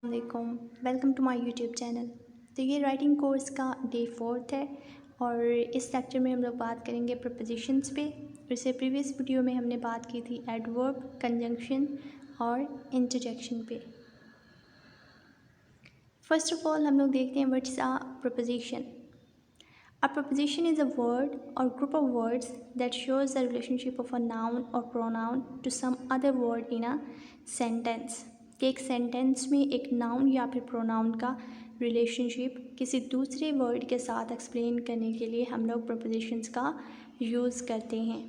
वालेकुम, welcome to my YouTube channel. तो ये राइटिंग कोर्स का डे 4 है और इस लेक्चर में हम लोग बात करेंगे प्रपोजिशंस पे। इससे प्रीवियस वीडियो में हमने बात की थी एडवर्ब, कंजंक्शन और इंटरजेक्शन पे। फर्स्ट ऑफ ऑल हम लोग देखते हैं what's a preposition. A preposition is a word or group of words that shows the relationship of a noun or pronoun to some other word in a sentence। कि एक sentence में एक noun या फिर प्रोनाउन का relationship किसी दूसरे word के साथ एक्सप्लेन करने के लिए हम लोग प्रपोजिशंस का यूज़ करते हैं।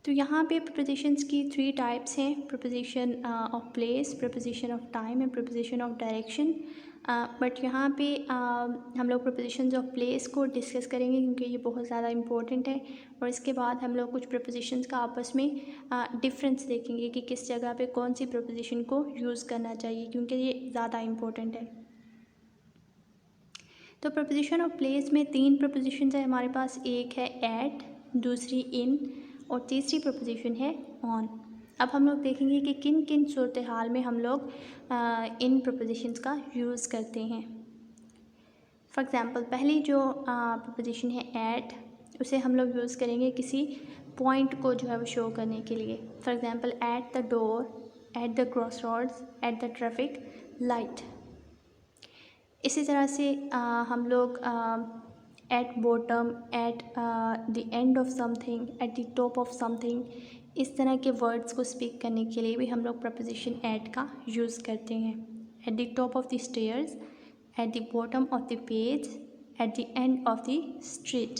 तो यहाँ पे प्रपोजिशंस की 3 टाइप्स हैं, preposition of place, preposition of time and preposition of direction. But यहाँ पे हम लोग प्रपोजिशंस ऑफ प्लेस को डिस्कस करेंगे क्योंकि ये बहुत ज़्यादा इम्पोर्टेंट है। और इसके बाद हम लोग कुछ प्रपोजिशंस का आपस में डिफरेंस देखेंगे कि किस जगह पे कौन सी प्रपोजिशन को यूज़ करना चाहिए क्योंकि ये ज़्यादा इम्पोर्टेंट है। तो प्रपोजिशन ऑफ प्लेस में 3 प्रपोजिशंस है हमारे पास, एक है एट, दूसरी इन और तीसरी प्रपोजिशन है ऑन। अब हम लोग देखेंगे कि किन किन सूरत हाल में हम लोग इन प्रपोजिशंस का यूज़ करते हैं। फॉर एग्ज़ाम्पल पहली जो प्रपोजिशन है एट, उसे हम लोग यूज़ करेंगे किसी पॉइंट को जो है वो शो करने के लिए। For example at the door, at the cross roads, at the traffic light. इसी तरह से हम लोग at bottom, at the end of something, at the top of something, इस तरह के वर्ड्स को स्पीक करने के लिए भी हम लोग प्रपोजिशन एट का यूज़ करते हैं। Eight the top of the stairs, at the bottom of the page, eight the end of the street.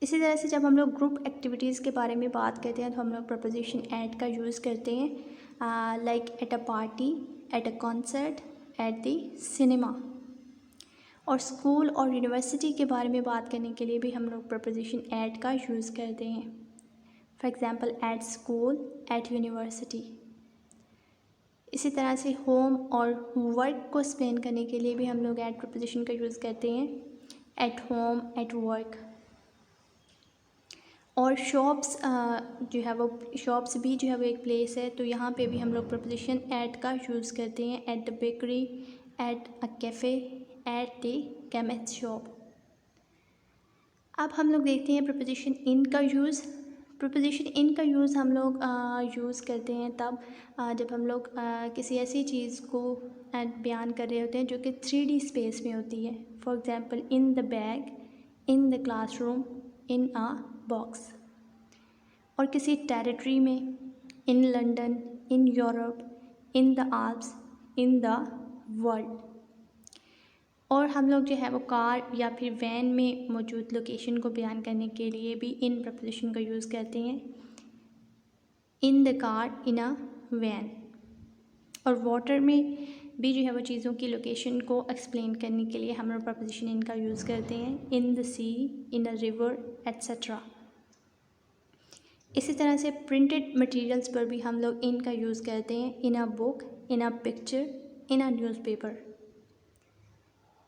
इसी तरह से जब हम लोग ग्रुप एक्टिविटीज़ के बारे में बात करते हैं तो हम लोग प्रपोजिशन एट का यूज़ करते हैं, like at a party, at a concert, at the cinema. और स्कूल और यूनिवर्सिटी के बारे में बात करने के लिए भी हम लोग प्रपोजिशन एट का यूज़ करते हैं। For example at school, at university. इसी तरह से होम और वर्क को एक्सप्लेन करने के लिए भी हम लोग एट प्रपोजिशन का यूज़ करते हैं, एट होम, एट वर्क। और शॉप्स जो है वो शॉप्स भी जो है वो एक प्लेस है, तो यहाँ पे भी हम लोग प्रपोजिशन एट का यूज़ करते हैं, at the bakery, at a cafe, at the chemist shop. अब हम लोग देखते हैं प्रपोजिशन इन का यूज़। प्रपोजिशन इन का यूज़ हम लोग यूज़ करते हैं तब जब हम लोग किसी ऐसी चीज़ को बयान कर रहे होते हैं जो कि 3D स्पेस में होती है। For example in the bag, in the classroom, in a box. और किसी टेरिटरी में in London, in Europe, in the Alps, in the world. और हम लोग जो है वो कार या फिर वैन में मौजूद लोकेशन को बयान करने के लिए भी इन प्रपोजिशन का यूज़ करते हैं, in the car, in a van. और वाटर में भी जो है वो चीज़ों की लोकेशन को एक्सप्लेन करने के लिए हम लोग प्रपोजिशन इन का यूज़ करते हैं, in the sea, in a river, etcetera. इसी तरह से प्रिंटेड मटेरियल्स पर भी हम लोग इन का यूज़ करते हैं, in a book, in a picture, in a newspaper.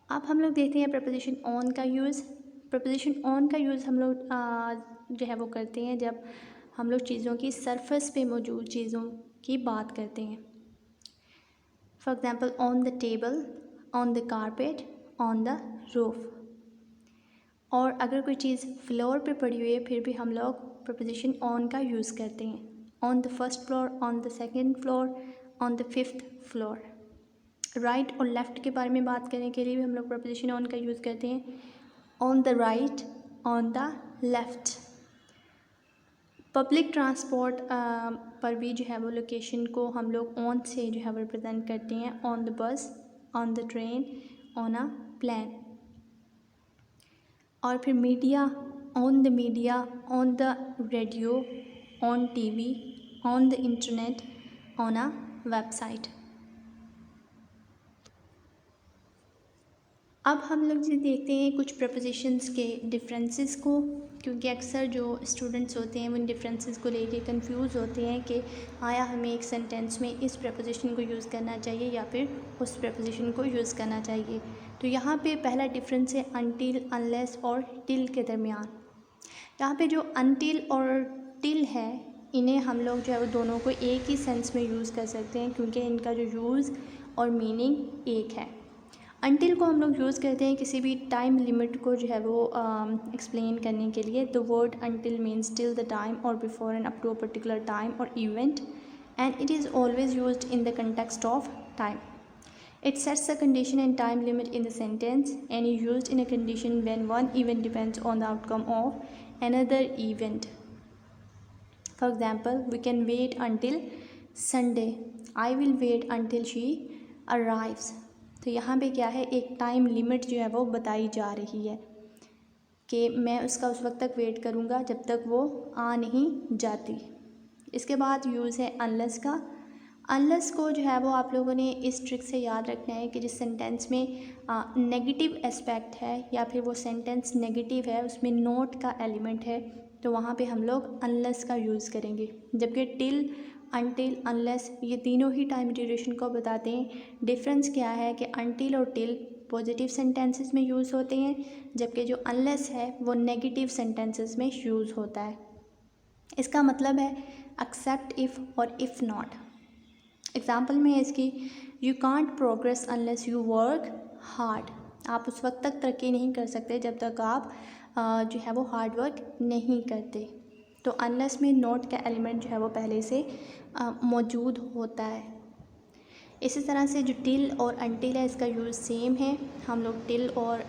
अब हम लोग देखते हैं प्रपोजिशन ऑन का यूज़। प्रपोजिशन ऑन का यूज़ हम लोग जो है वो करते हैं जब हम लोग चीज़ों की सरफेस पे मौजूद चीज़ों की बात करते हैं। For example on the table, on the carpet, on the roof. और अगर कोई चीज़ फ्लोर पे पड़ी हुई है फिर भी हम लोग प्रपोजिशन ऑन का यूज़ करते हैं, on the first floor, on the second floor, on the fifth floor. Right और लेफ़्ट के बारे में बात करने के लिए भी हम लोग प्रपोजिशन ऑन का यूज़ करते हैं, on the right, on the left. Public transport पर भी जो है वो लोकेशन को हम लोग ऑन से जो है वो रिप्रेजेंट करते हैं, on the bus, on the train, on a plane. और फिर media, on the media, on the radio, on TV, on the internet, on a website. अब हम लोग जी देखते हैं कुछ प्रपोजिशंस के डिफरेंसेस को, क्योंकि अक्सर जो स्टूडेंट्स होते हैं वो इन डिफरेंसेस को लेके कंफ्यूज होते हैं कि आया हमें एक सेंटेंस में इस प्रपोजिशन को यूज़ करना चाहिए या फिर उस प्रपोजिशन को यूज़ करना चाहिए। तो यहाँ पे पहला डिफरेंस है अनटिल, अनलेस और टिल के दरमियान। यहाँ पे जो अनटिल और टिल है इन्हें हम लोग जो है वो दोनों को एक ही सेंस में यूज़ कर सकते हैं क्योंकि इनका जो यूज़ और मीनिंग एक है। अनटिल को हम लोग यूज़ करते हैं किसी भी टाइम लिमिट को जो है वो एक्सप्लेन करने के लिए। The word until means till the time or before and up to a particular time or event, and it is always used in the context of time. It sets a condition and time limit in the sentence and is used in a condition when one event depends on the outcome of another event. For example, we can wait until Sunday. I will wait until she arrives. तो यहाँ पे क्या है, एक time limit जो है वो बताई जा रही है कि मैं उसका उस वक्त तक वेट करूँगा जब तक वो आ नहीं जाती. इसके बाद यूज़ है अनलेस का. अनलेस को जो है वो आप लोगों ने इस ट्रिक से याद रखना है कि जिस सेंटेंस में नेगेटिव एस्पेक्ट है या फिर वो सेंटेंस नेगेटिव है, उसमें नोट का एलिमेंट है, तो वहाँ पे हम लोग अनलेस का यूज़ करेंगे. जबकि टिल, अनटिल, अनलेस ये तीनों ही टाइम ड्यूरेशन को बताते हैं. डिफरेंस क्या है कि अनटिल और टिल पॉजिटिव सेंटेंसेस में यूज़ होते हैं, जबकि जो अनलेस है वो नेगेटिव सेंटेंसेस में यूज़ होता है. इसका मतलब है एक्सेप्ट इफ़ और इफ़ नॉट. एग्ज़ाम्पल में है इसकी, you can't progress unless you work hard. आप उस वक्त तक तरक्की नहीं कर सकते जब तक आप जो है वो हार्ड वर्क नहीं करते. तो अनलेस में नोट का एलिमेंट जो है वो पहले से मौजूद होता है. इसी तरह से जो टिल और अनटिल है इसका यूज़ सेम है. हम लोग टिल और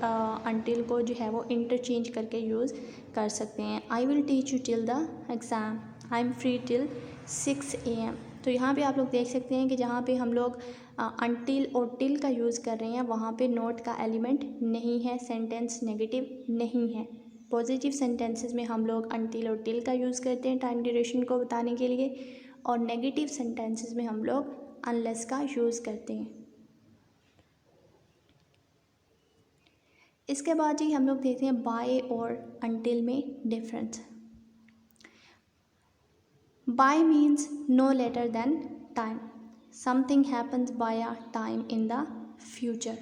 अनटिल को जो है वो इंटरचेंज करके यूज़ कर सकते हैं. I will teach you till the exam. I am free till 6 AM. तो यहाँ पे आप लोग देख सकते हैं कि जहाँ पे हम लोग अनटिल और टिल का यूज़ कर रहे हैं वहाँ पे नोट का एलिमेंट नहीं है, सेंटेंस नेगेटिव नहीं है. पॉजिटिव सेंटेंसेस में हम लोग अनटिल और टिल का यूज़ करते हैं टाइम ड्यूरेशन को बताने के लिए, और नेगेटिव सेंटेंसेस में हम लोग अनलेस का यूज़ करते हैं. इसके बाद ही हम लोग देखते हैं बाय और अनटिल में difference. By means no later than time. Something happens by a time in the future.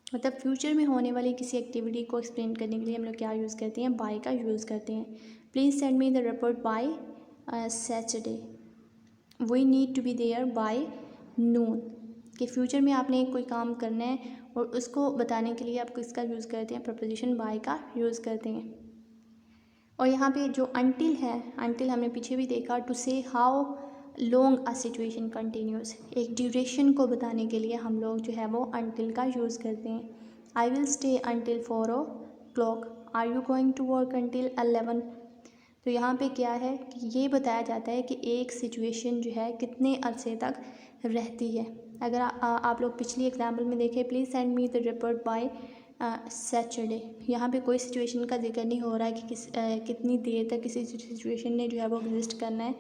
मतलब फ्यूचर में होने वाली किसी एक्टिविटी को एक्सप्लेन करने के लिए हम लोग क्या यूज़ करते हैं, बाय का यूज़ करते हैं. Please send me the report by Saturday. We need to be there by noon. कि फ्यूचर में आपने कोई काम करना है और उसको बताने के लिए आप किसका यूज़ करते हैं, प्रपोजिशन बाय का यूज़ करते हैं. और यहाँ पे जो अनटिल है, अनटिल हमने पीछे भी देखा, टू से how long a situation continuous. एक ड्यूरेशन को बताने के लिए हम लोग जो है वो अनटिल का यूज़ करते हैं. I will stay until 4 o'clock. Are you going to work until 11. तो यहाँ पे क्या है कि ये बताया जाता है कि एक सिचुएशन जो है कितने अरसे तक रहती है. अगर आप लोग पिछली एग्जाम्पल में देखें, please send me the report by Saturday. यहाँ पे कोई सिचुएशन का जिक्र नहीं हो रहा है कि कितनी देर तक किसी सिचुएशन ने जो है वो एग्जिस्ट करना है.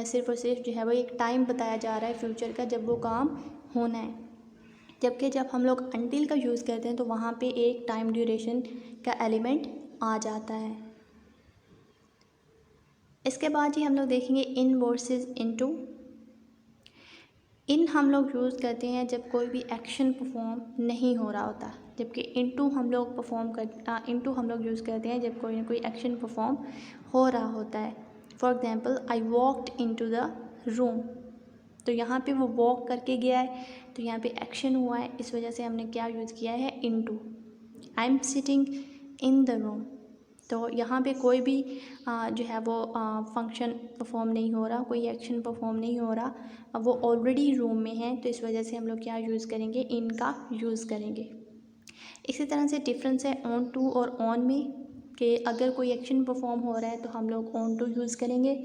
सिर्फ और सिर्फ जो है वो एक टाइम बताया जा रहा है फ्यूचर का जब वो काम होना है. जबकि जब हम लोग अनटिल का यूज़ करते हैं तो वहाँ पे एक टाइम ड्यूरेशन का एलिमेंट आ जाता है. इसके बाद ही हम लोग देखेंगे इन वर्सेस इनटू. इन हम लोग यूज़ करते हैं जब कोई भी एक्शन परफॉर्म नहीं हो रहा होता, जबकि इनटू हम लोग यूज़ करते हैं जब कोई ना कोई एक्शन परफॉर्म हो रहा होता है. For example, I walked into the room. तो यहाँ पे वो वॉक करके गया है, तो यहाँ पे एक्शन हुआ है, इस वजह से हमने क्या यूज़ किया है, into. I am sitting in the room. तो यहाँ पे कोई भी जो है वो फंक्शन परफॉर्म नहीं हो रहा, कोई एक्शन परफॉर्म नहीं हो रहा, अब वो ऑलरेडी रूम में है, तो इस वजह से हम लोग क्या यूज़ करेंगे, इन का यूज़ करेंगे. इसी तरह से डिफरेंस है ऑन टू और ऑन में, कि अगर कोई एक्शन परफॉर्म हो रहा है तो हम लोग ऑन टू यूज़ करेंगे,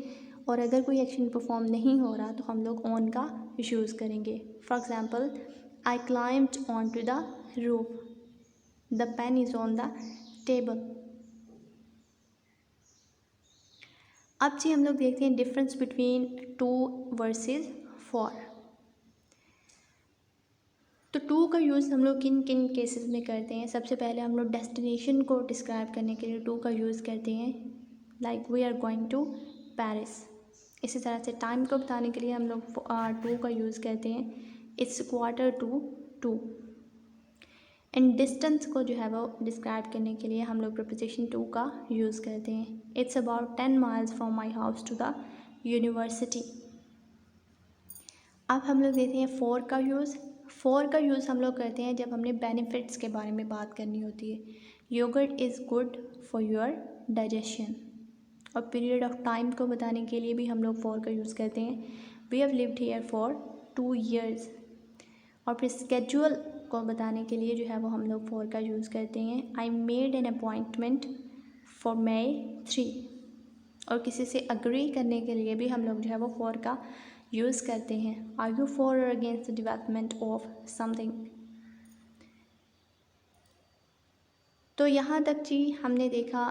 और अगर कोई एक्शन परफॉर्म नहीं हो रहा तो हम लोग ऑन का यूज़ करेंगे. For example, I climbed on to the roof. The pen is on the table. अब जी हम लोग देखते हैं difference between to versus for. तो टू का यूज़ हम लोग किन किन केसेस में करते हैं. सबसे पहले हम लोग डेस्टिनेशन को डिस्क्राइब करने के लिए टू का यूज़ करते हैं, like we are going to Paris. इसी तरह से टाइम को बताने के लिए हम लोग टू का यूज़ करते हैं, इट्स 1:45. एंड डिस्टेंस को जो है वो डिस्क्राइब करने के लिए हम लोग प्रपोजिशन टू का यूज़ करते हैं, it's about 10 miles from my house to the university. अब हम लोग देखते हैं फॉर का यूज़। फॉर का यूज़ हम लोग करते हैं जब हमने बेनिफिट्स के बारे में बात करनी होती है। Yogurt is good for your digestion. और पीरियड ऑफ टाइम को बताने के लिए भी हम लोग फॉर का यूज़ करते हैं। We have lived here for 2 years। और फिर स्केड्यूल को बताने के लिए जो है वो हम लोग फॉर का यूज़ करते हैं। I made an appointment for May 3। और किसी से अग्री करने के लिए भी हम लोग जो है वो फॉर का यूज़ करते हैं। आर यू फॉर और against the development of something. तो यहाँ तक जी हमने देखा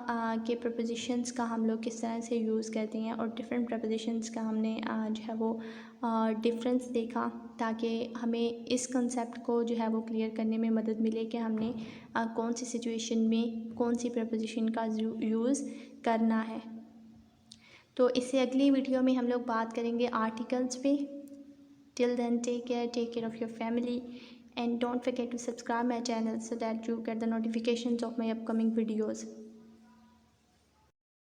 कि प्रपोजिशंस का हम लोग किस तरह से यूज़ करते हैं और डिफरेंट प्रपोजिशंस का हमने जो है वो डिफरेंस देखा, ताकि हमें इस कंसेप्ट को जो है वो क्लियर करने में मदद मिले कि हमने कौन सी सिचुएशन में कौन सी प्रपोजिशन का यूज़ करना है। तो इससे अगली वीडियो में हम लोग बात करेंगे आर्टिकल्स पे। Till then take care of your family and don't forget to subscribe my channel so that you get the notifications of my upcoming videos.